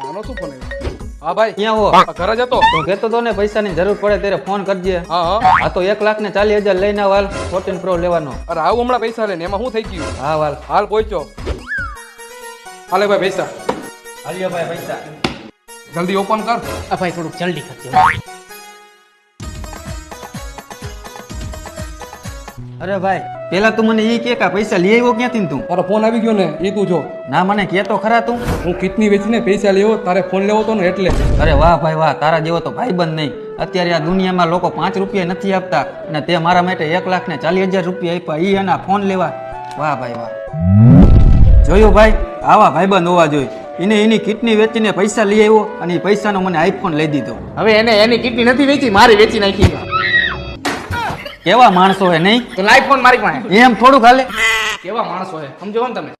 આનો શું ફોન આવ્યો? હા ભાઈ, ક્યાં હો? ઘરે જતો. તું કહેતો તો ને પૈસાની જરૂર પડે ત્યારે ફોન કરજે. હા હા. આ તો 1,40,000 લઈને વાલ 14 પ્રો લેવાનો. અરે આવું હમણાં પૈસા લે ને, એમાં શું થઈ ગયું? હા વાલ. હાલ પહોંચ્યો. હાલે ભાઈ પૈસા. હાલ્યો ભાઈ પૈસા. જલ્દી ઓપન કર. ભાઈ થોડુંક જલ્દી કરજો. અરે ભાઈ પેલા તું મને ઈ કે પૈસા લઈ આવ્યો ક્યાંથી ને તું? તારો ફોન આવી ગયો ને એ તું જો. ના મને કહેતો ખરા તું. હું કિડની વેચીને પૈસા લેવો, તારે ફોન લેવો તો ને એટલે. અરે વાહ ભાઈ વાહ, તારા જેવો તો ભાઈબંધ નહીં. અત્યારે આ દુનિયામાં લોકો 5 રૂપિયા નથી આપતા અને તે મારા માટે 1,40,000 રૂપિયા આપ્યા ઈ એના ફોન લેવા. વાહ ભાઈ વાહ. જોયું ભાઈ, આવા ભાઈબંધ હોવા જોઈએ. એને એની કિડની વેચીને પૈસા લઈ આવ્યો અને એ પૈસાનો મને આઈફોન લઈ દીધો. હવે એને એની કિડની નથી વેચી, મારી વેચી નાખી. કેવા માણસો હે નહીં? તો લાઈફ ફોન મારી પાસે. એમ થોડુંક હાલે. કેવા માણસો હે સમજો ને તમે.